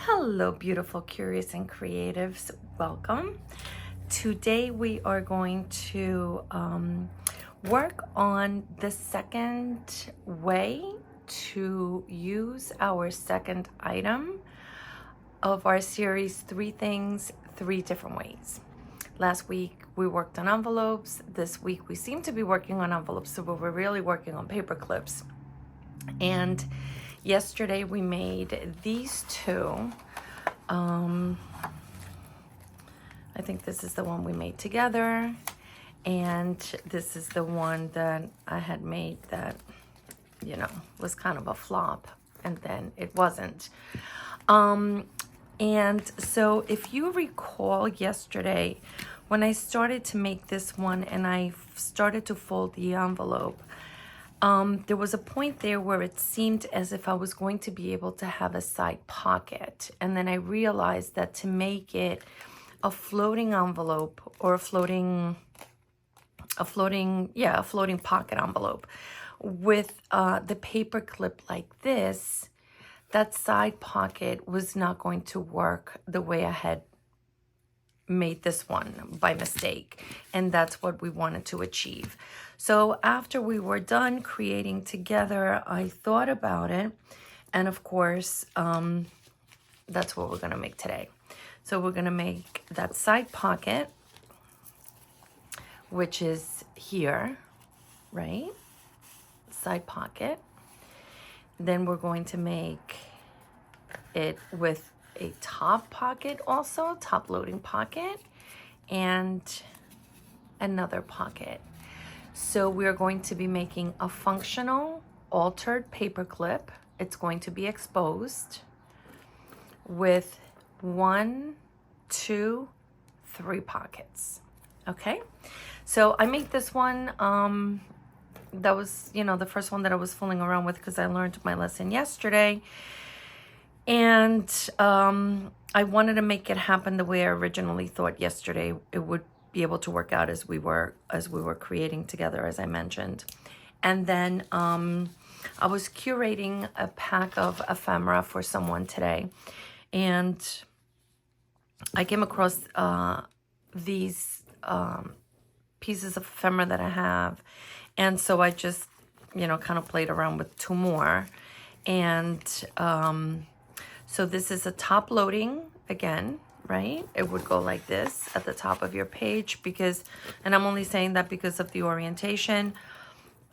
Hello, beautiful, curious, and creatives. Welcome. Today we are going to work on the second way to use our second item of our series, Three Things, Three Different Ways. Last week we worked on envelopes. This week we seem to be working on envelopes, so we're really working on paper clips. And yesterday we made these two. I think this is the one we made together, and this is the one that I had made that, was kind of a flop, and then it wasn't. And so if you recall yesterday, when I started to make this one and I started to fold the envelope, there was a point there where it seemed as if I was going to be able to have a side pocket. And then I realized that to make it a floating envelope or a floating pocket envelope with the paper clip like this, that side pocket was not going to work the way I had made this one by mistake, and that's what we wanted to achieve. So after we were done creating together, I thought about it, and of course that's what we're going to make today. So we're going to make that side pocket, which is here, right? Side pocket. Then we're going to make it with a top pocket, also top loading pocket, and another pocket. So we're going to be making a functional altered paper clip. It's going to be exposed with 1, 2, 3 pockets. Okay, so I made this one. That was, the first one that I was fooling around with because I learned my lesson yesterday. And I wanted to make it happen the way I originally thought yesterday it would be able to work out as we were creating together, as I mentioned. And then I was curating a pack of ephemera for someone today, and I came across these pieces of ephemera that I have, and so I just kind of played around with 2 more. And so this is a top loading again, right? It would go like this at the top of your page and I'm only saying that because of the orientation.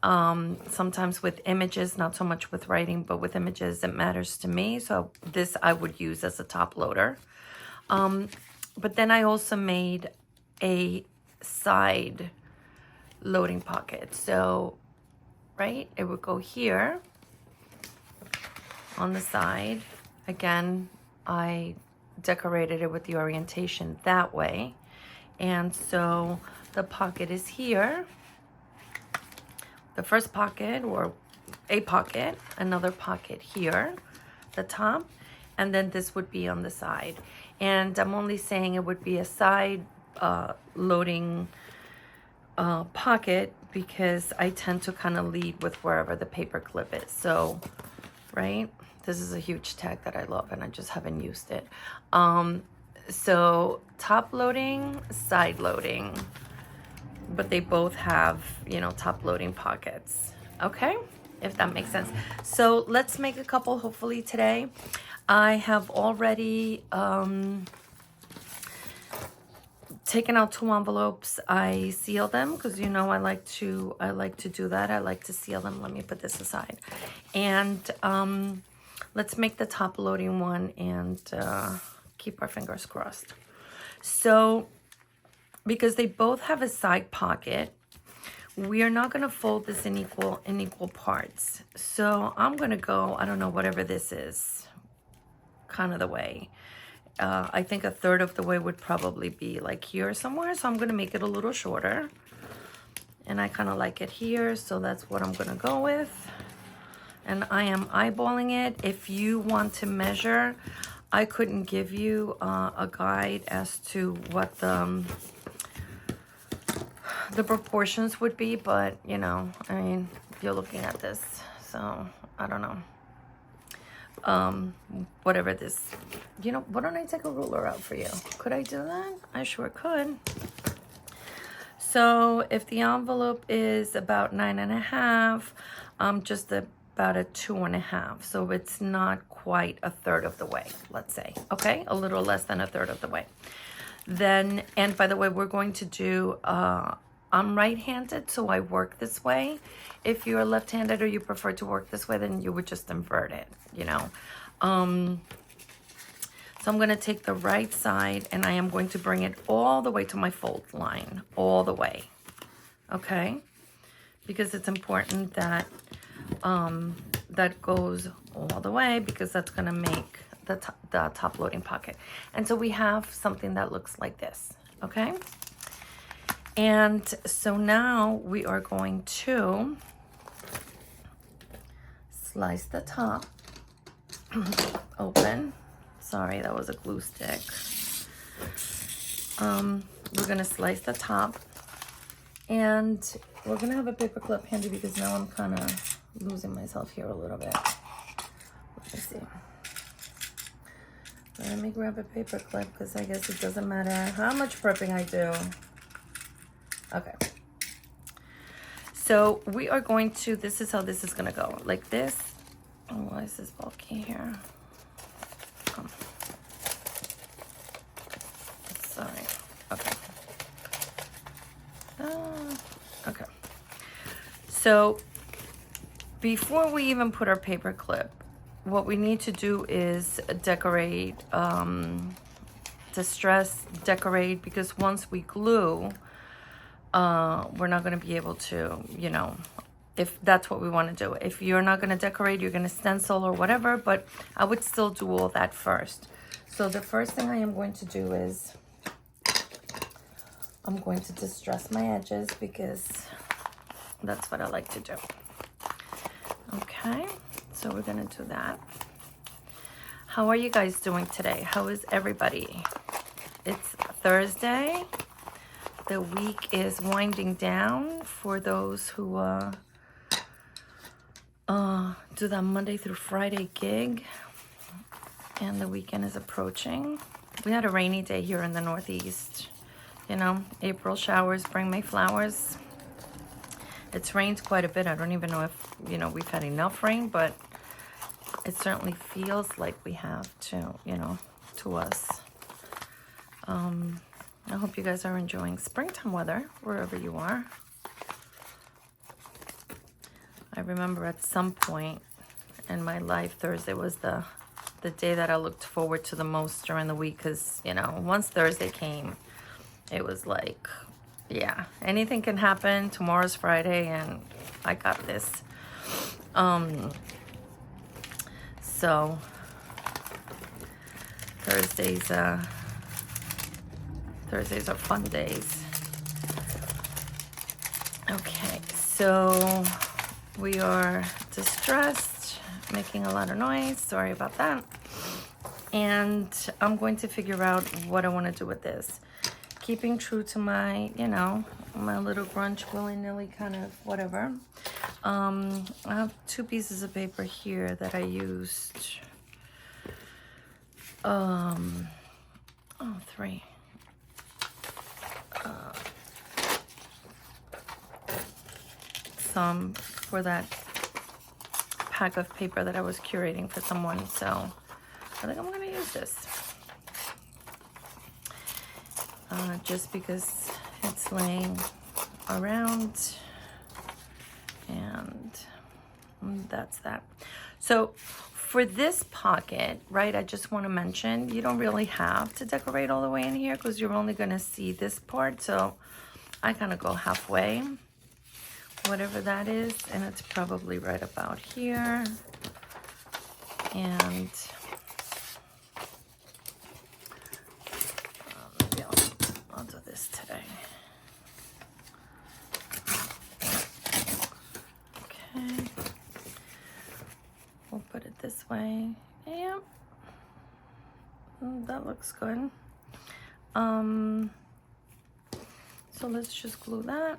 Sometimes with images, not so much with writing, but with images, it matters to me. So this I would use as a top loader. But then I also made a side loading pocket. So, right, it would go here on the side. Again, I decorated it with the orientation that way. And so the pocket is here. The first pocket, or a pocket, another pocket here, the top, and then this would be on the side. And I'm only saying it would be a side loading pocket because I tend to kind of lead with wherever the paper clip is. So, right? This is a huge tag that I love and I just haven't used it. So top loading, side loading, but they both have, top loading pockets. Okay, if that makes sense. So let's make a couple hopefully today. I have already taken out 2 envelopes. I seal them because I like to do that. I like to seal them. Let me put this aside. And let's make the top loading one and keep our fingers crossed. So because they both have a side pocket, we are not going to fold this in equal parts. So I'm going to go, I don't know, whatever this is, kind of the way. I think 1/3 of the way would probably be like here somewhere. So I'm going to make it a little shorter. And I kind of like it here. So that's what I'm going to go with. And I am eyeballing it. If you want to measure, I couldn't give you a guide as to what the proportions would be, but you're looking at this, so I don't know. whatever this, you know, why don't I take a ruler out for you? Could I do that? I sure could. So if the envelope is about 9.5, just about a 2.5. So it's not quite a third of the way, let's say, okay? A little less than a third of the way. Then, and by the way, we're going to do, I'm right-handed, so I work this way. If you're left-handed or you prefer to work this way, then you would just invert it, you know. So I'm going to take the right side and I am going to bring it all the way to my fold line, all the way, okay? Because it's important that that goes all the way, because that's going to make the top loading pocket. And so we have something that looks like this, okay? And so now we are going to slice the top open. Sorry, that was a glue stick. We're gonna slice the top, and we're gonna have a paper clip handy because now I'm kind of losing myself here a little bit. Let me see. Let me grab a paper clip because I guess it doesn't matter how much prepping I do. Okay. So we are going to, this is how this is gonna go. Like this. Oh, why is this bulky here? Sorry. Okay. Okay. So before we even put our paper clip, what we need to do is decorate, distress, decorate, because once we glue, we're not going to be able to, you know, if that's what we want to do. If you're not going to decorate, you're going to stencil or whatever, but I would still do all that first. So the first thing I am going to do is I'm going to distress my edges because that's what I like to do. Okay, so we're going to do that. How are you guys doing today? How is everybody? It's Thursday. The week is winding down for those who do that Monday through Friday gig, and the weekend is approaching. We had a rainy day here in the Northeast. You know, April showers bring May flowers. It's rained quite a bit. I don't even know if, you know, we've had enough rain, but it certainly feels like we have to, you know, to us. I hope you guys are enjoying springtime weather wherever you are. I remember at some point in my life, Thursday was the day that I looked forward to the most during the week, because, you know, once Thursday came, it was like, yeah, anything can happen. Tomorrow's Friday and I got this. So Thursdays are fun days. Okay, so we are distressed, making a lot of noise. Sorry about that. And I'm going to figure out what I want to do with this. Keeping true to my, you know, my little grunge willy-nilly kind of whatever. I have 2 pieces of paper here that I used. 3. Some for that pack of paper that I was curating for someone. So I think I'm going to use this. Just because it's laying around, and that's that. So for this pocket, right, I just want to mention, you don't really have to decorate all the way in here because you're only going to see this part. So I kind of go halfway, whatever that is, and it's probably right about here. And maybe I'll do this today. Okay, we'll put it this way. Yep, that looks good. So let's just glue that.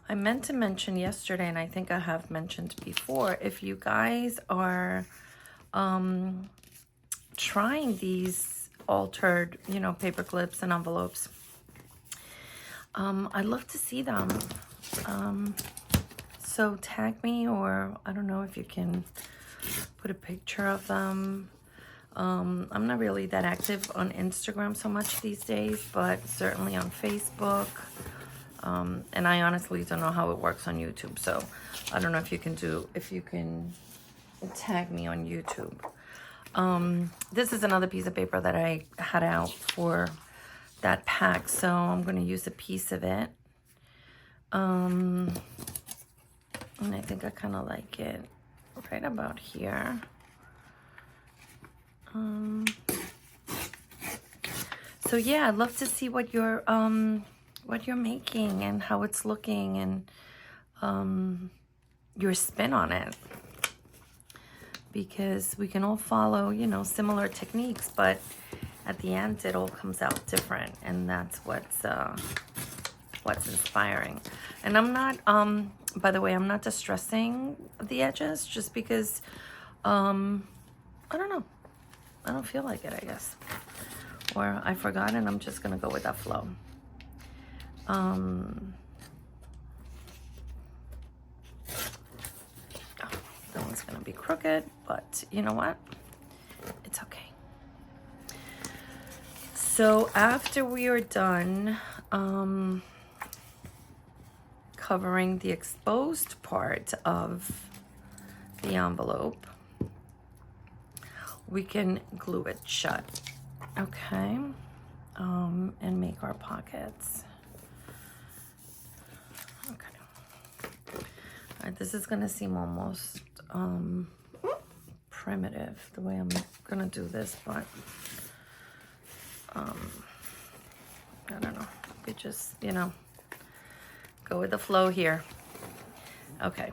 I meant to mention yesterday, and I think I have mentioned before, if you guys are trying these altered, you know, paper clips and envelopes, I'd love to see them. So tag me, or I don't know if you can put a picture of them. I'm not really that active on Instagram so much these days, but certainly on Facebook. And I honestly don't know how it works on YouTube. So I don't know if you can tag me on YouTube. This is another piece of paper that I had out for that pack. So I'm going to use a piece of it. And I think I kind of like it right about here. So yeah, I'd love to see what you're making and how it's looking, and your spin on it, because we can all follow, you know, similar techniques, but at the end it all comes out different, and that's what's inspiring. And I'm not by the way, I'm not distressing the edges just because I don't know, I don't feel like it, I guess, or I forgot, and I'm just gonna go with that flow. That one's gonna be crooked, but you know what? It's okay. So after we are done covering the exposed part of the envelope, we can glue it shut, okay? And make our pockets. Okay. All right, this is gonna seem almost primitive the way I'm gonna do this, but I don't know. We just, you know, go with the flow here. Okay.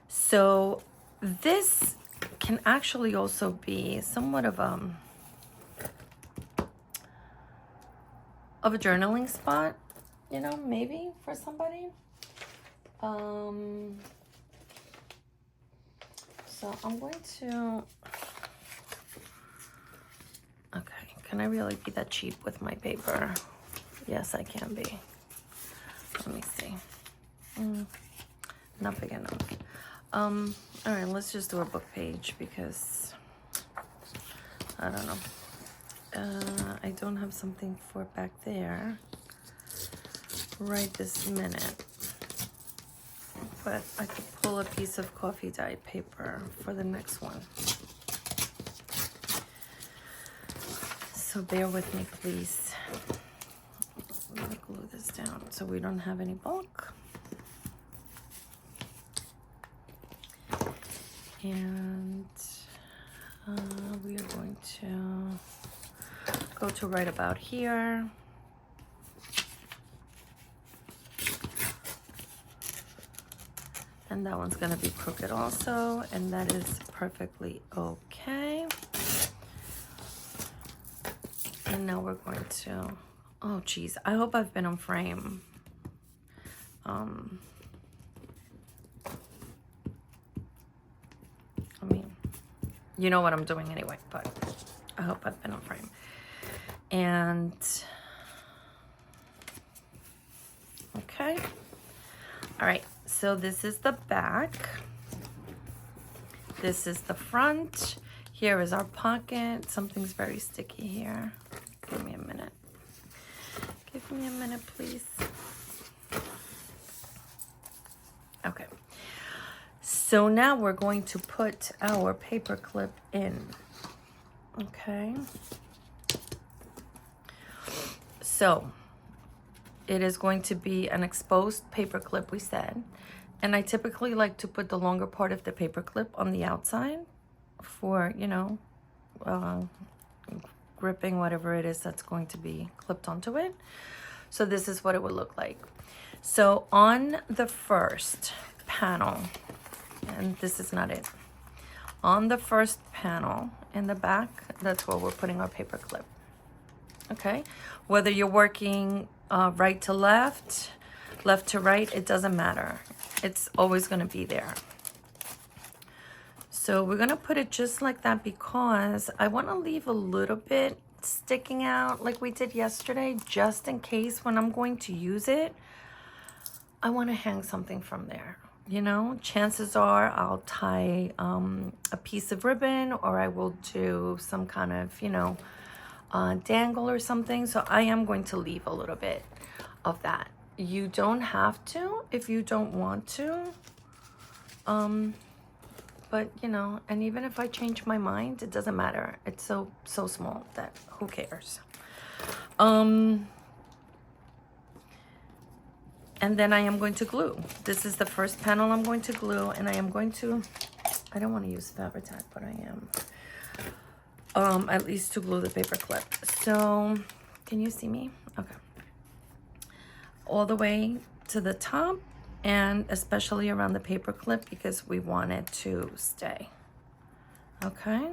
So this can actually also be somewhat of a journaling spot, you know, maybe for somebody. So I'm going to, okay, can I really be that cheap with my paper? Yes, I can be. Let me see. Not big enough. All right, let's just do a book page because I don't know. I don't have something for back there right this minute, but I could pull a piece of coffee dyed paper for the next one. So bear with me, please. Let me glue this down so we don't have any bulk. And we are going to go to right about here. And that one's gonna be crooked also, and that is perfectly okay. And now we're going to, oh geez, I hope I've been on frame. I mean, you know what I'm doing anyway, but I hope I've been on frame. And, okay. All right, so this is the back. This is the front. Here is our pocket. Something's very sticky here. Give me a minute. Give me a minute, please. Okay. So now we're going to put our paper clip in. Okay. So it is going to be an exposed paper clip, we said. And I typically like to put the longer part of the paper clip on the outside for, you know, gripping whatever it is that's going to be clipped onto it. So this is what it would look like. So on the first panel, and this is not it, on the first panel in the back, that's where we're putting our paper clip. Okay, whether you're working right to left, left to right, it doesn't matter. It's always going to be there. So we're going to put it just like that because I want to leave a little bit sticking out like we did yesterday, just in case when I'm going to use it, I want to hang something from there. You know, chances are I'll tie a piece of ribbon, or I will do some kind of, you know, dangle or something. So I am going to leave a little bit of that. You don't have to if you don't want to. But, you know, and even if I change my mind, it doesn't matter. It's so small that who cares? And then I am going to glue. This is the first panel I'm going to glue, and I am going to, I don't want to use Fabri-Tac, but I am. At least to glue the paper clip. So, can you see me? Okay. All the way to the top, and especially around the paper clip because we want it to stay. Okay.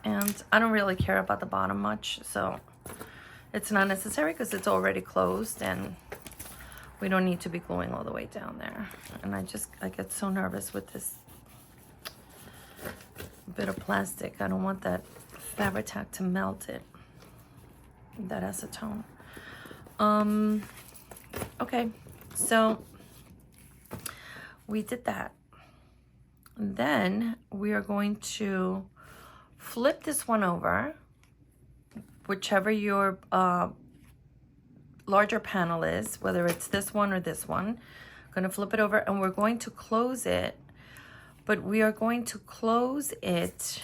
And I don't really care about the bottom much, so it's not necessary because it's already closed and we don't need to be gluing all the way down there. And I get so nervous with this bit of plastic. I don't want that Fabri-Tac to melt it, that acetone. Okay, so we did that. Then we are going to flip this one over, whichever your larger panel is, whether it's this one or this one. I'm going to flip it over and we're going to close it, but we are going to close it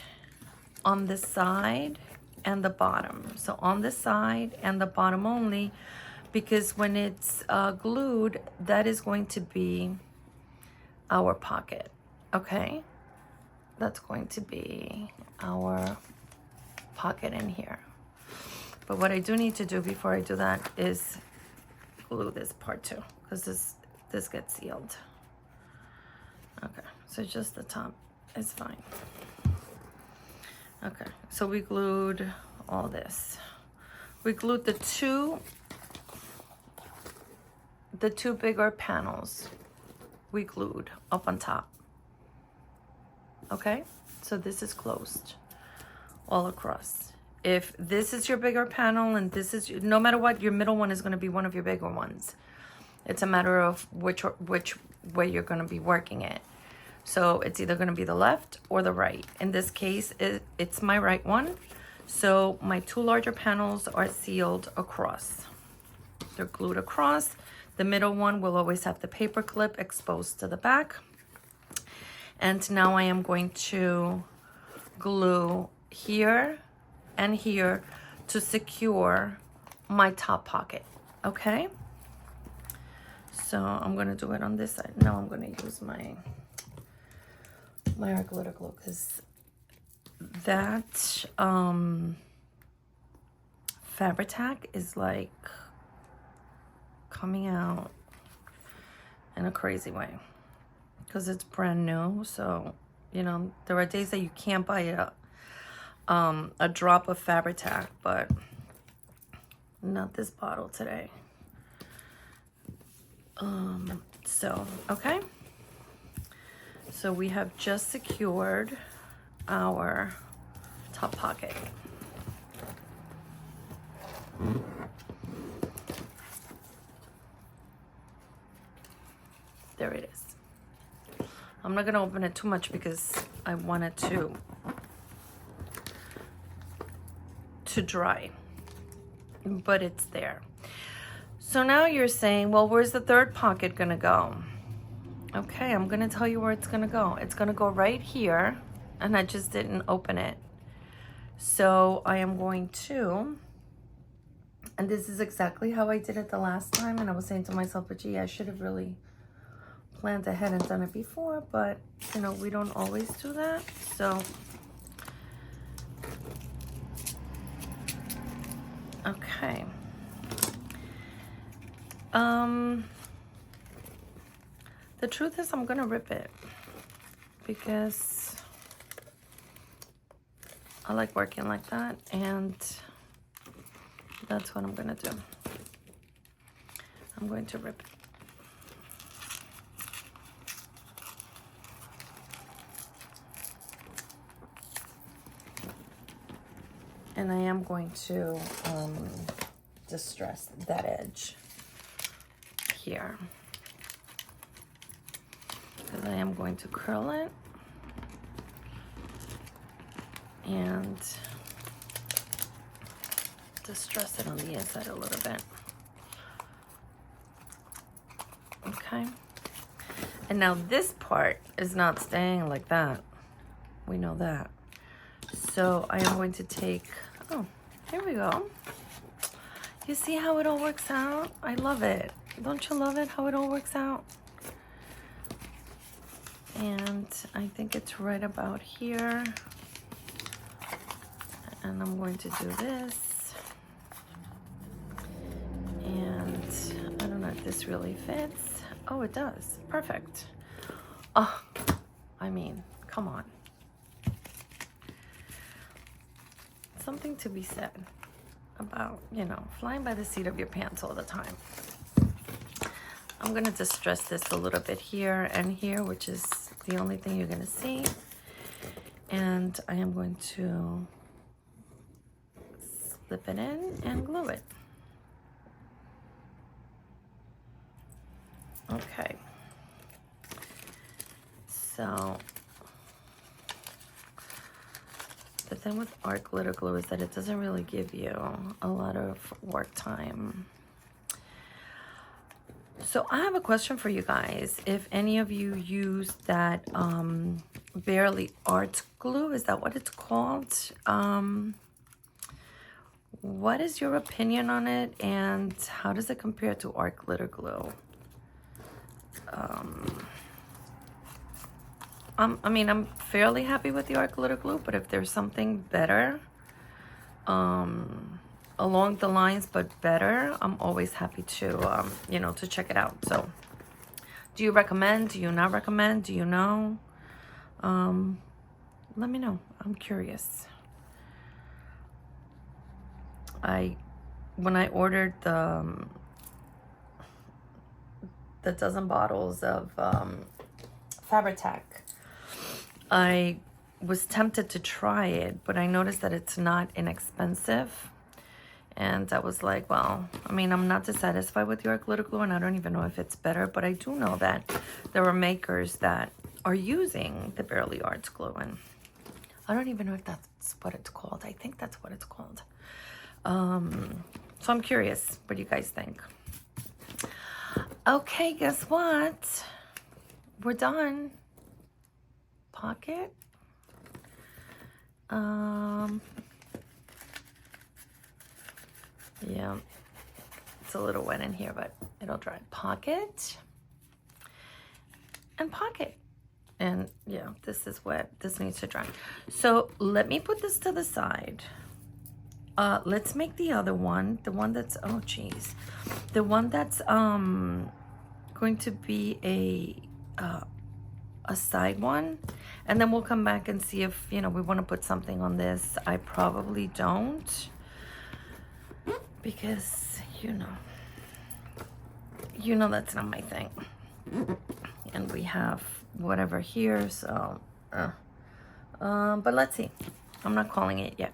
on the side and the bottom. So on the side and the bottom only, because when it's glued, that is going to be our pocket. Okay, that's going to be our pocket in here. But what I do need to do before I do that is glue this part too, because this gets sealed. Okay, so just the top is fine. Okay, so we glued all this. We glued the two bigger panels. We glued up on top. Okay, so this is closed all across. If this is your bigger panel and this is, no matter what, your middle one is going to be one of your bigger ones. It's a matter of which way you're going to be working it. So it's either going to be the left or the right. In this case, it's my right one. So my two larger panels are sealed across. They're glued across. The middle one will always have the paper clip exposed to the back. And now I am going to glue here and here to secure my top pocket. Okay? So I'm going to do it on this side. Now I'm going to use my glitter glue because that Fabri-Tac is like coming out in a crazy way because it's brand new. So, you know, there are days that you can't buy a drop of Fabri-Tac, but not this bottle today. So, okay. So we have just secured our top pocket. There it is. I'm not going to open it too much because I want it to dry, but it's there. So now you're saying, well, where's the third pocket going to go? Okay, I'm going to tell you where it's going to go. It's going to go right here, and I just didn't open it. So I am going to, and this is exactly how I did it the last time, and I was saying to myself, but gee, I should have really planned ahead and done it before, but, you know, we don't always do that, so. Okay. The truth is I'm gonna rip it because I like working like that, and that's what I'm gonna do. I'm going to rip it. And I am going to distress that edge here. Because I am going to curl it. And distress it on the inside a little bit. Okay. And now this part is not staying like that. We know that. So I am going to take, oh, here we go. You see how it all works out? I love it. Don't you love it how it all works out? And I think it's right about here. And I'm going to do this. And I don't know if this really fits. Oh, it does. Perfect. Oh, I mean, come on. Something to be said about, you know, flying by the seat of your pants all the time. I'm going to distress this a little bit here and here, which is the only thing you're going to see. And I am going to slip it in and glue it. Okay. So the thing with art glitter glue is that it doesn't really give you a lot of work time. So I have a question for you guys. If any of you use that Barely Art glue, is that what it's called? What is your opinion on it, and how does it compare to art glitter glue? I mean, I'm fairly happy with the art glitter glue, but if there's something better, along the lines but better, I'm always happy to, you know, to check it out. So, do you recommend? Do you not recommend? Do you know? Let me know. I'm curious. When I ordered the dozen bottles of Fabri-Tac, I was tempted to try it, but I noticed that it's not inexpensive. And I was like, well, I mean, I'm not dissatisfied with your glitter glue, and I don't even know if it's better, but I do know that there are makers that are using the Barely Arts glue, and I don't even know if that's what it's called. I think that's what it's called. So I'm curious what you guys think. Okay, guess what? We're done. Pocket. Yeah, it's a little wet in here, but it'll dry. Pocket and pocket. And yeah, this is wet. This needs to dry. So let me put this to the side. Let's make the other one, the one that's, oh geez, the one that's going to be a side one, and then we'll come back and see if, you know, we want to put something on this. I probably don't, because you know that's not my thing. And we have whatever here, so but let's see. I'm not calling it yet,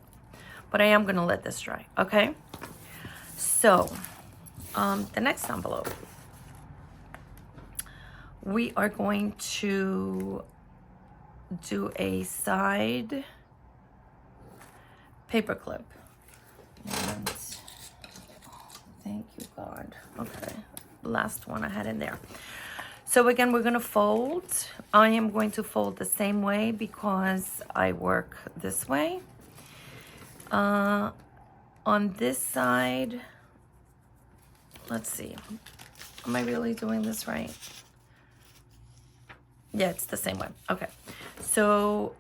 but I am gonna let this dry. Okay, so the next envelope, we are going to do a side paper clip. And thank you, God. Okay, last one I had in there. So again, we're going to fold. I am going to fold the same way because I work this way. On this side, let's see. Am I really doing this right? Yeah, it's the same way. Okay. So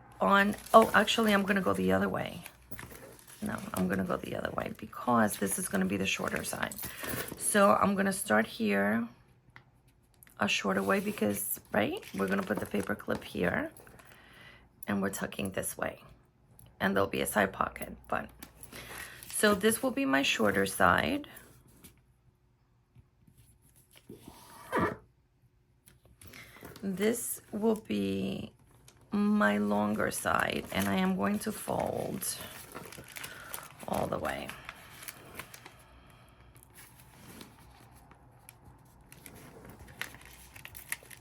actually, I'm going to go the other way. No, I'm going to go the other way because this is going to be the shorter side. So I'm going to start here a shorter way because, right, we're going to put the paper clip here and we're tucking this way. And there'll be a side pocket. But so this will be my shorter side. this will be my longer side, and I am going to fold all the way.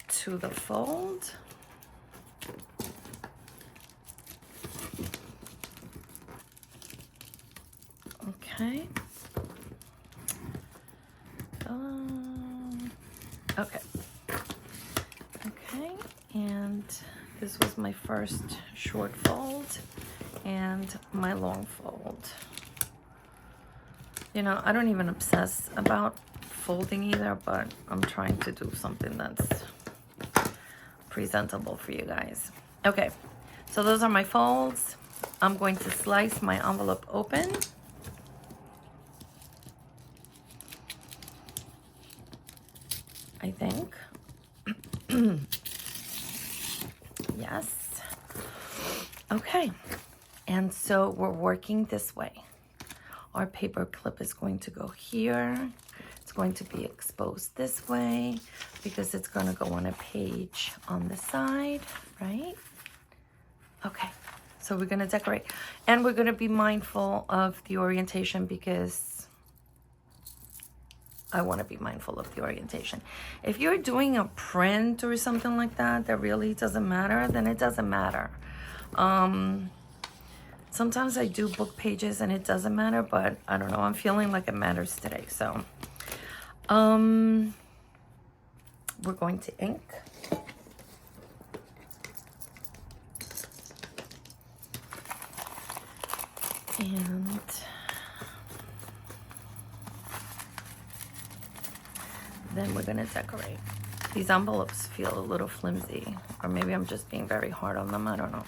To the fold. Okay. Okay. Okay, and this was my first short fold and my long fold. You know, I don't even obsess about folding either, but I'm trying to do something that's presentable for you guys. Okay, so those are my folds. I'm going to slice my envelope open. I think. Yes. Okay, and so we're working this way. Our paper clip is going to go here. It's going to be exposed this way because it's going to go on a page on the side, right? Okay, so we're going to decorate. And we're going to be mindful of the orientation because I want to be mindful of the orientation. If you're doing a print or something like that, that really doesn't matter, then it doesn't matter. Sometimes I do book pages and it doesn't matter, but I don't know. I'm feeling like it matters today. So, we're going to ink. And then we're going to decorate. These envelopes feel a little flimsy, or maybe I'm just being very hard on them. I don't know.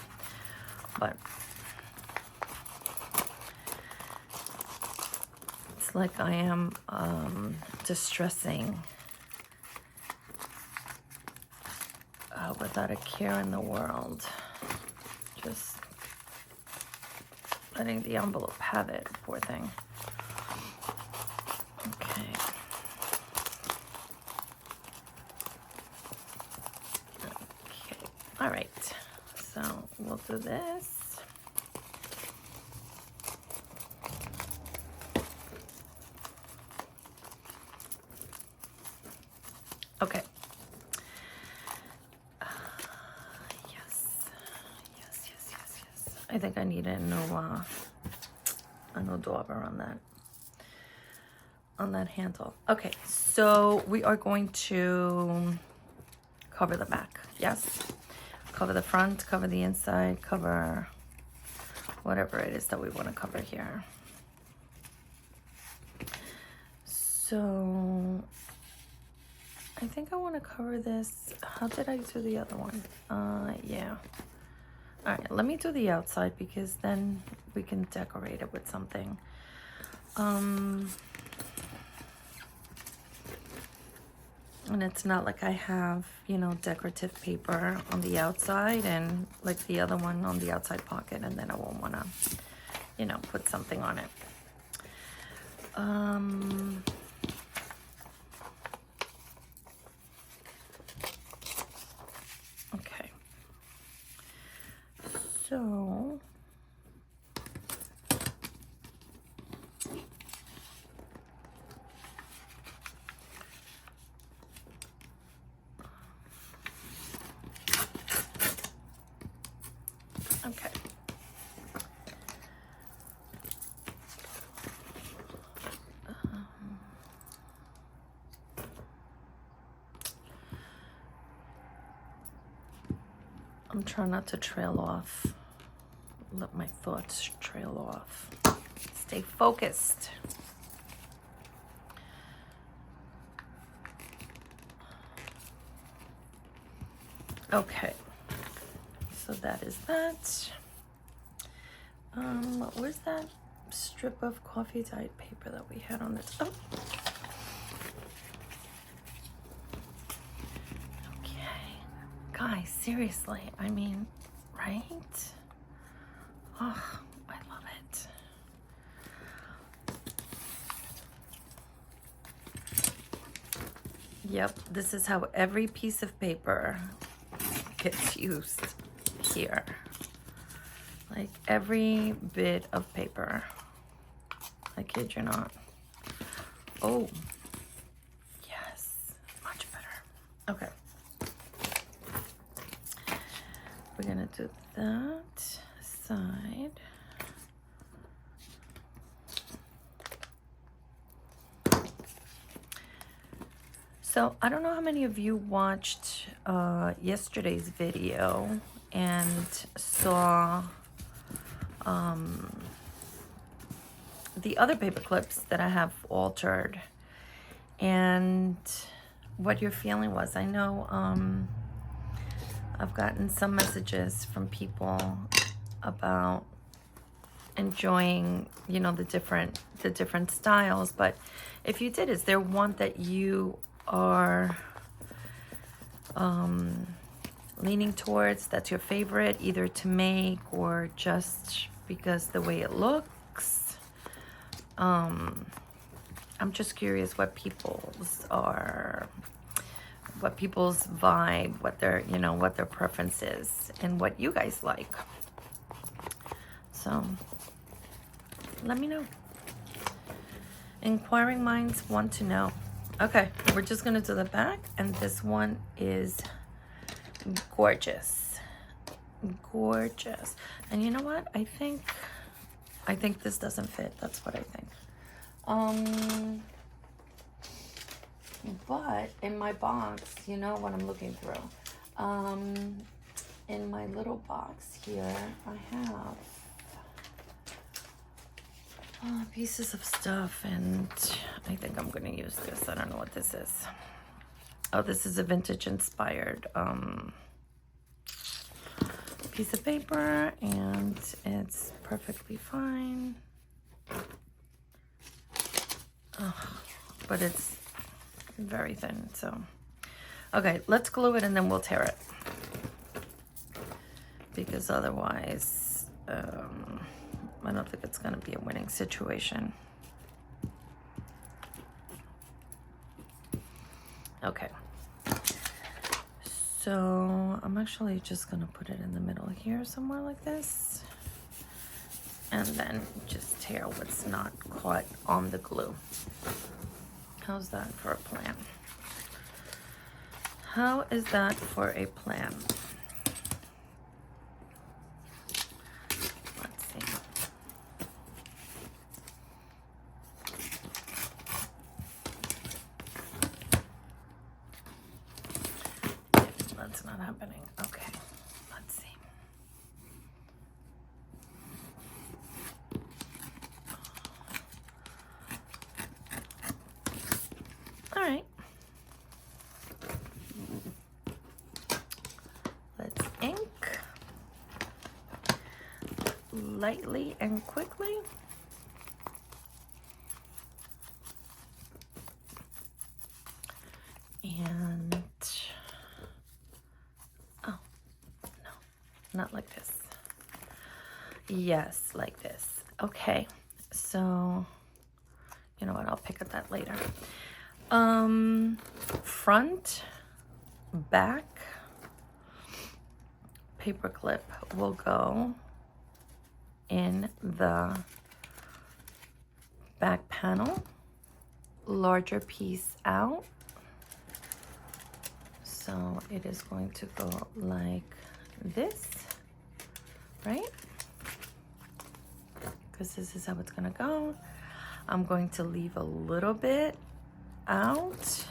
But it's like I am distressing without a care in the world. Just letting the envelope have it, poor thing. Okay. Okay. All right. So we'll do this. Okay. Yes. I think I need a new dauber on that handle. Okay, so we are going to cover the back. Yes. Cover the front, cover the inside, cover whatever it is that we want to cover here. So I think I want to cover this. How did I do the other one? Yeah. All right, let me do the outside because then we can decorate it with something. And it's not like I have, you know, decorative paper on the outside and like the other one on the outside pocket, and then I won't want to, you know, put something on it. Okay. So okay. I'm trying not to trail off. Let my thoughts trail off. Stay focused. Okay. So that is that. Where's that strip of coffee dyed paper that we had on this? Oh. Okay. Guys, seriously, I mean, right? Oh, I love it. Yep, this is how every piece of paper gets used here. Like every bit of paper. I kid you not. Oh, yes, much better. Okay. We're gonna do that side. So I don't know how many of you watched yesterday's video and saw the other paper clips that I have altered and what your feeling was. I know I've gotten some messages from people about enjoying, you know, the different styles, but if you did, is there one that you are leaning towards, that's your favorite, either to make or just because the way it looks? I'm just curious what people's vibe, what their, you know, what their preference is and what you guys like. So let me know. Inquiring minds want to know. Okay, we're just gonna do the back, and this one is gorgeous. Gorgeous. And you know what? I think this doesn't fit. That's what I think. But in my box, you know what I'm looking through. In my little box here, I have pieces of stuff, and I think I'm gonna use this. I don't know what this is. Oh, this is a vintage inspired piece of paper, and it's perfectly fine. But it's very thin, so. Okay, let's glue it and then we'll tear it. Because otherwise, I don't think it's gonna be a winning situation. Okay. So I'm actually just gonna put it in the middle here somewhere like this. And then just tear what's not caught on the glue. How's that for a plan? How is that for a plan? Let's see. That's not happening. Okay, let's see. All right. Let's ink lightly and quickly. And oh, no, not like this. Yes, like this. Okay, so you know what, I'll pick at that later. Front, back paper clip will go in the back panel, larger piece out. So it is going to go like this, right? Because this is how it's gonna go. I'm going to leave a little bit out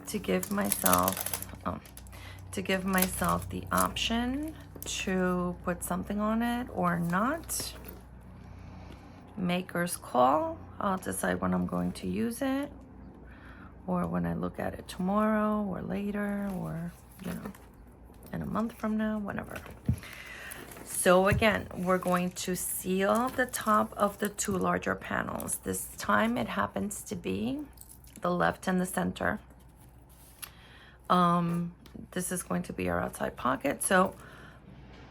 to give myself the option to put something on it or not. Maker's call. I'll decide when I'm going to use it, or when I look at it tomorrow or later, or you know, in a month from now, whenever. So again, we're going to seal the top of the two larger panels. This time it happens to be the left and the center. This is going to be our outside pocket. So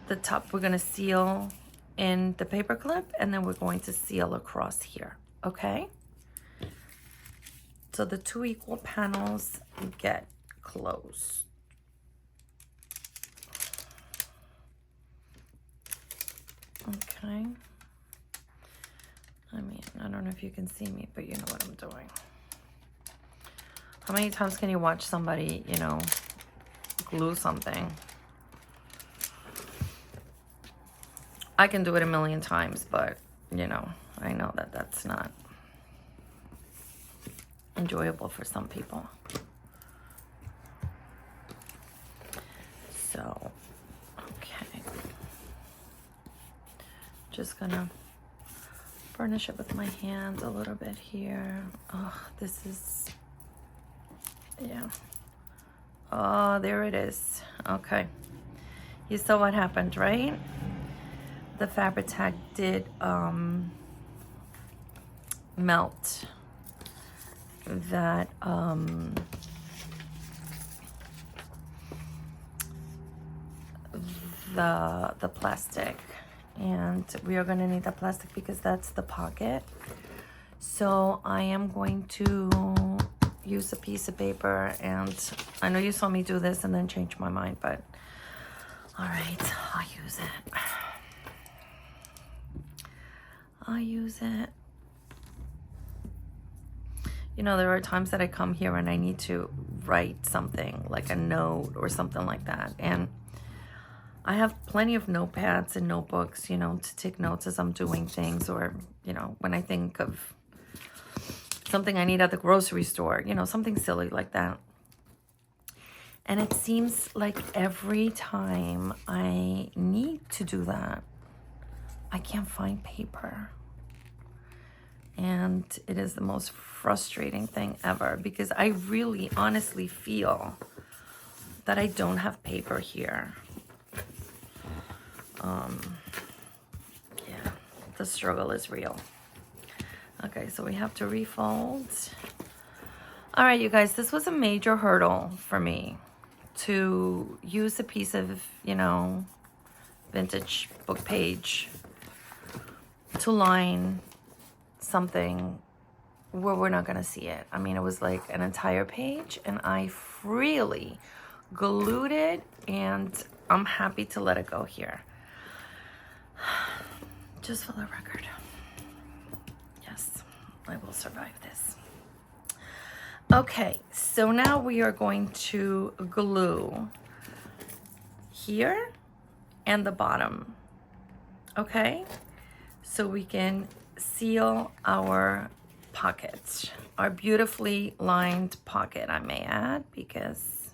the top we're going to seal in the paper clip, and then we're going to seal across here. Okay. so the 2 equal panels get closed. Okay. I mean, I don't know if you can see me, but you know what I'm doing. How many times can you watch somebody, you know, glue something? I can do it a million times, but, you know, I know that that's not enjoyable for some people. So, okay. Just gonna burnish it with my hands a little bit here. Oh, this is, yeah. Oh, there it is. Okay. You saw what happened, right? The Fabri-Tac did melt that the plastic, and we are going to need the plastic because that's the pocket. So I am going to use a piece of paper, and I know you saw me do this and then change my mind, but all right, I'll use it. I'll use it. You know, there are times that I come here and I need to write something, like a note or something like that. And I have plenty of notepads and notebooks, you know, to take notes as I'm doing things, or, you know, when I think of something I need at the grocery store, you know, something silly like that. And it seems like every time I need to do that, I can't find paper. And it is the most frustrating thing ever, because I really honestly feel that I don't have paper here. Yeah, the struggle is real. Okay, so we have to refold. All right, you guys, this was a major hurdle for me to use a piece of, you know, vintage book page to line something where we're not gonna see it. I mean, it was like an entire page, and I freely glued it, and I'm happy to let it go here. Just for the record, yes, I will survive this. Okay, so now we are going to glue here and the bottom, okay? So we can seal our pockets, our beautifully lined pocket, I may add, because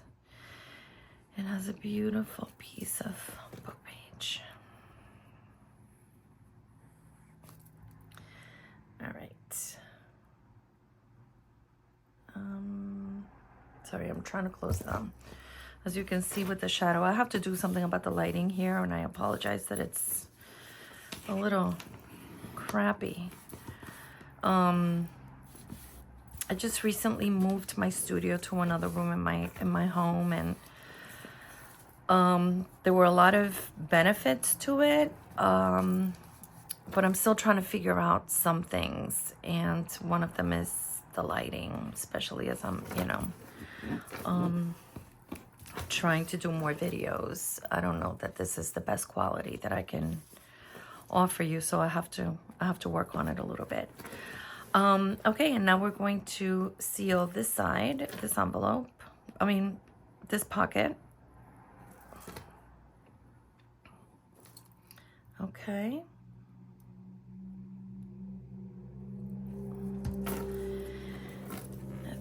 it has a beautiful piece of book page. All right. Sorry, I'm trying to close them. As you can see with the shadow, I have to do something about the lighting here, and I apologize that it's a little crappy. I just recently moved my studio to another room in my home, and there were a lot of benefits to it, but I'm still trying to figure out some things, and one of them is the lighting, especially as I'm, you know, trying to do more videos. I don't know that this is the best quality that I can offer you, so I have to work on it a little bit. Okay, and now we're going to seal this side, this envelope, this pocket. Okay.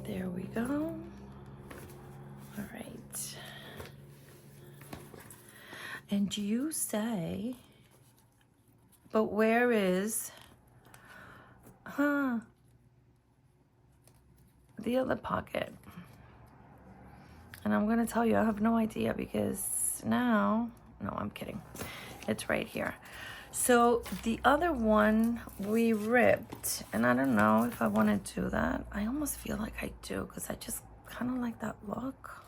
There we go. All right. And you say, but where is, the other pocket? And I'm going to tell you, I have no idea, because now, no, I'm kidding. It's right here. So the other one we ripped, and I don't know if I want to do that. I almost feel like I do, because I just kind of like that look.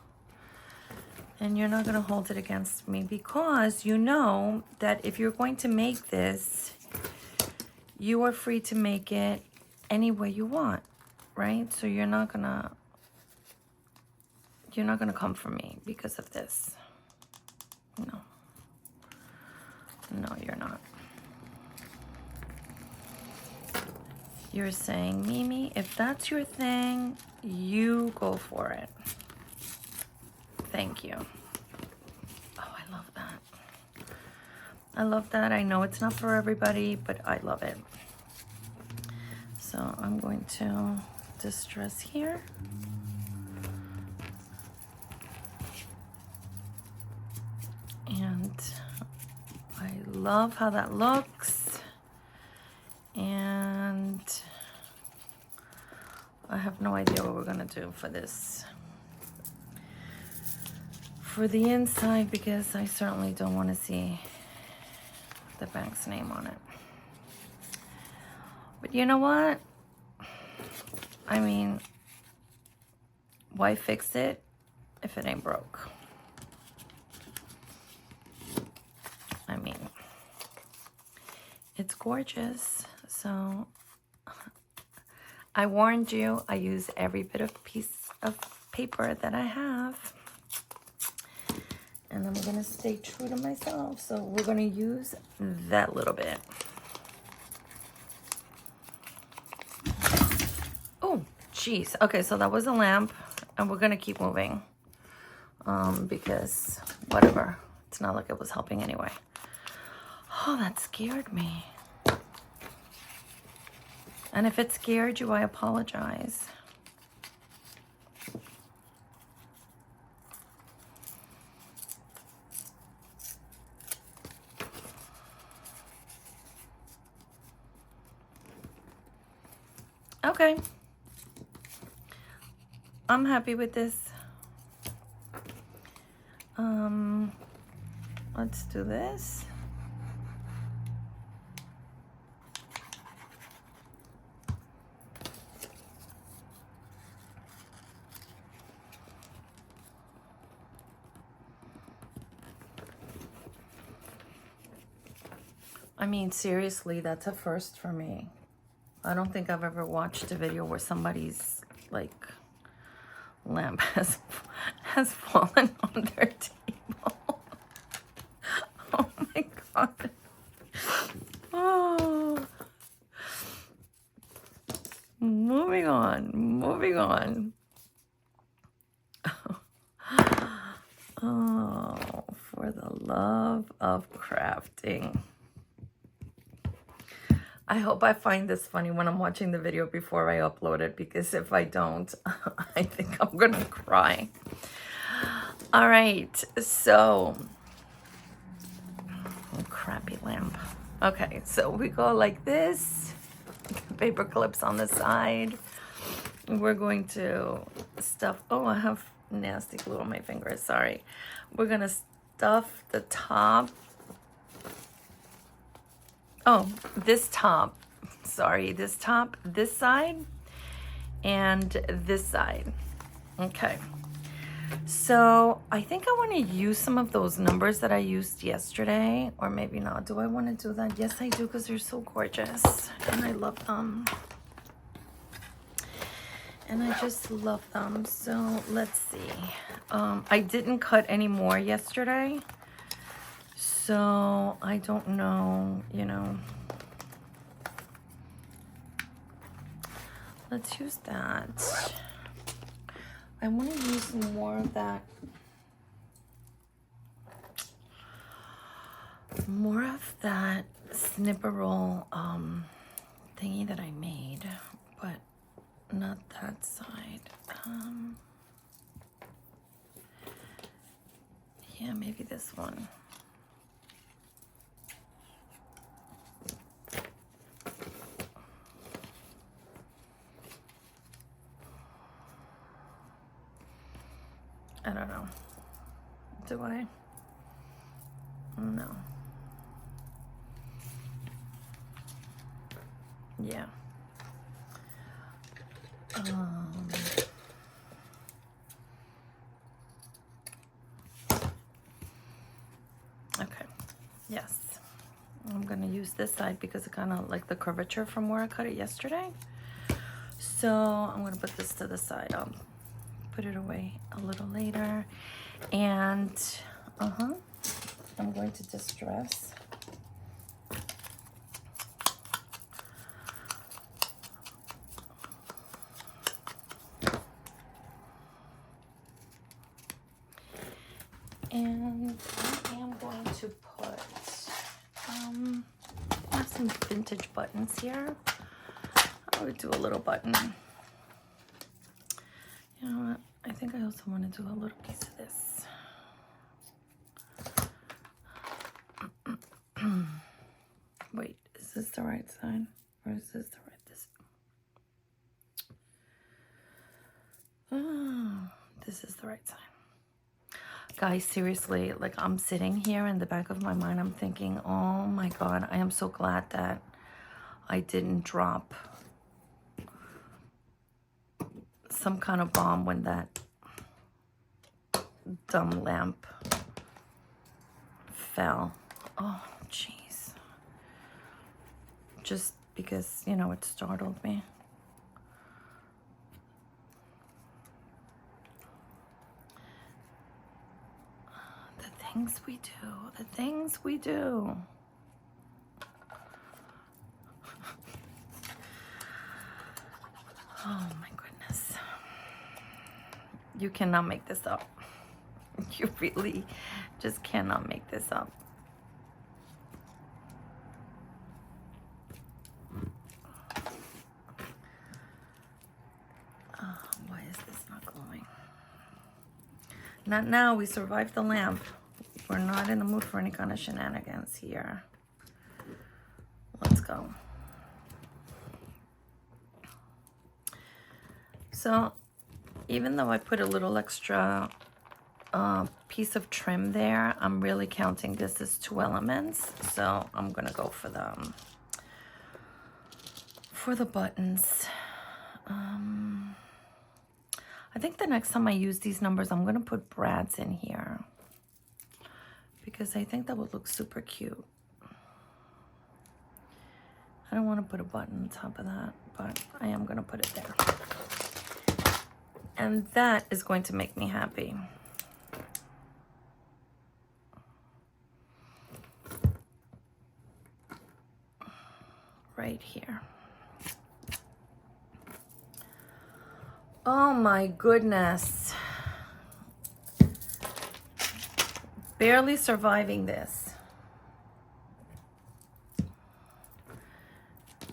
And you're not going to hold it against me, because you know that if you're going to make this, you are free to make it any way you want. right? So you're not gonna come for me because of this. No. No, you're not. You're saying, Mimi, if that's your thing, you go for it. Thank you. Oh, I love that. I love that. I know it's not for everybody, but I love it. So I'm going to distress here. And I love how that looks. And I have no idea what we're gonna do for this. For the inside, because I certainly don't want to see the bank's name on it. But you know what? I mean, why fix it if it ain't broke? I mean, it's gorgeous. So I warned you, I use every bit of piece of paper that I have. And I'm gonna stay true to myself. So we're gonna use that little bit. Oh, jeez. Okay, so that was a lamp, and we're gonna keep moving. Because whatever. It's not like it was helping anyway. Oh, that scared me. And if it scared you, I apologize. Okay. I'm happy with this. Let's do this. I mean, seriously, that's a first for me. I don't think I've ever watched a video where somebody's like lamp has fallen on their table. Oh my god. Oh. Moving on. Oh, for the love of crafting. I hope I find this funny when I'm watching the video before I upload it, because if I don't, I think I'm gonna cry. All right, so, oh, crappy lamp. Okay, so we go like this, paper clips on the side. We're going to stuff, oh, I have nasty glue on my fingers, sorry. We're gonna stuff the top. Oh, this top, sorry, this top, this side, and this side. Okay, so I think I want to use some of those numbers that I used yesterday, or maybe not. Do I want to do that? Yes, I do, because they're so gorgeous, and I love them. And I just love them. So let's see. I didn't cut any more yesterday. So I don't know, you know. Let's use that. I want to use more of that. More of that snipper roll thingy that I made, but not that side. Yeah, maybe this one. I don't know. Do I? No. Yeah. Okay. Yes. I'm gonna use this side because it kind of like the curvature from where I cut it yesterday. So I'm gonna put this to the side. I'll put it away a little later. And I'm going to distress. And I am going to put, I have some vintage buttons here. I would do a little button. You know what? I think I also want to do a little piece of this. Wait, is this the right side? Or is this the right this? Oh, this is the right side. Guys, seriously, like I'm sitting here in the back of my mind, I'm thinking, oh my God, I am so glad that I didn't drop some kind of bomb when that dumb lamp fell. Oh, jeez. Just because, you know, it startled me. The things we do, the things we do. Oh my goodness. You cannot make this up. You really just cannot make this up. Why is this not glowing? Not now. We survived the lamp. We're not in the mood for any kind of shenanigans here. Let's go. So even though I put a little extra piece of trim there, I'm really counting this as 2 elements. So I'm gonna go for the buttons. I think the next time I use these numbers, I'm gonna put brads in here because I think that would look super cute. I don't want to put a button on top of that, but I am gonna put it there. And that is going to make me happy. Right here. Oh my goodness. Barely surviving this.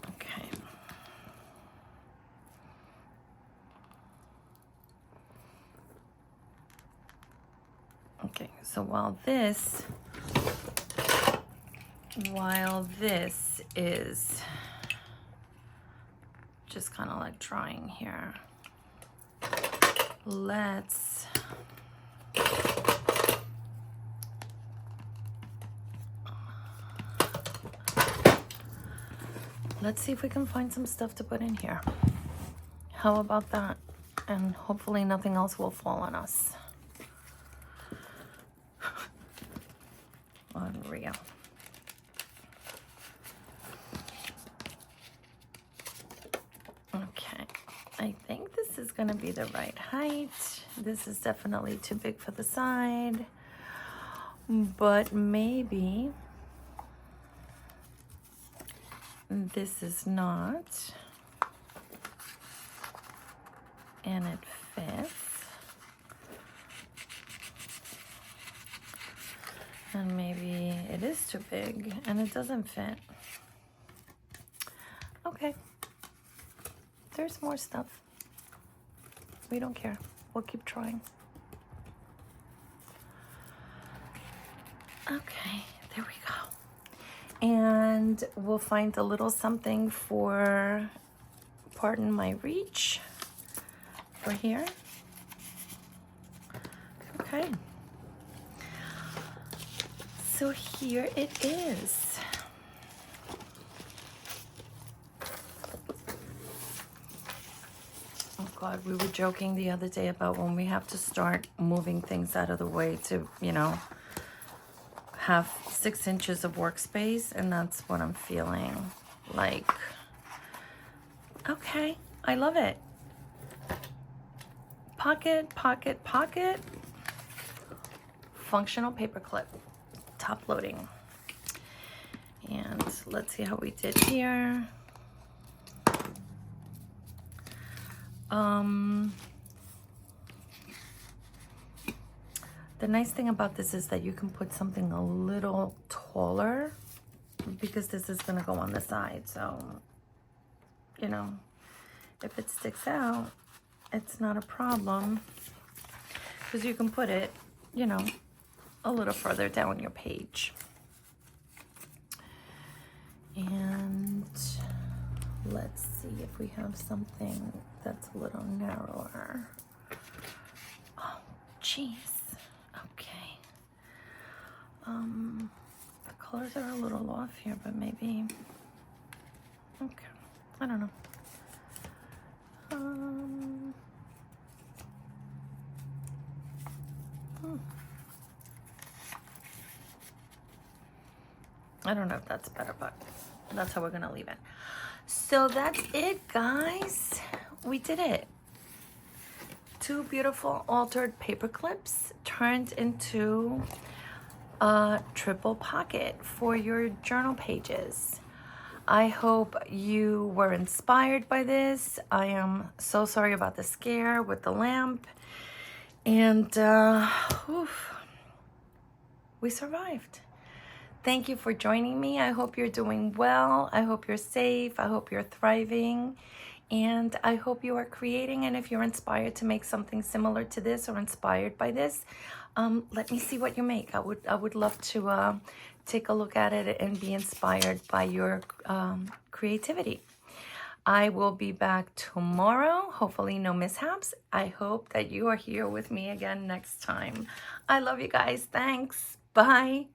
Okay. Okay, so while this is just kind of like drying here, let's see if we can find some stuff to put in here. How about that? And hopefully nothing else will fall on us. Unreal. Okay, I think this is gonna be the right height. This is definitely too big for the side, but maybe this is not, and it fits. And maybe it is too big and it doesn't fit. Okay. There's more stuff. We don't care. We'll keep trying. Okay, there we go. And we'll find a little something for, pardon my reach, for here. Okay. So here it is. Oh God, we were joking the other day about when we have to start moving things out of the way to, you know, have 6 inches of workspace, and that's what I'm feeling like. Okay, I love it. Pocket, pocket, pocket. Functional paper clip. Top loading. And let's see how we did here. The nice thing about this is that you can put something a little taller because this is going to go on the side. So, you know, if it sticks out, it's not a problem because you can put it, you know, a little further down your page. And let's see if we have something that's a little narrower. Oh, jeez. Okay. The colors are a little off here, but maybe. Okay. I don't know. I don't know if that's better, but that's how we're gonna leave it. So that's it, guys. We did it. 2 beautiful altered paper clips turned into a triple pocket for your journal pages. I hope you were inspired by this. I am so sorry about the scare with the lamp. And we survived. Thank you for joining me. I hope you're doing well. I hope you're safe. I hope you're thriving. And I hope you are creating. And if you're inspired to make something similar to this or inspired by this, let me see what you make. I would love to take a look at it and be inspired by your creativity. I will be back tomorrow. Hopefully no mishaps. I hope that you are here with me again next time. I love you guys. Thanks. Bye.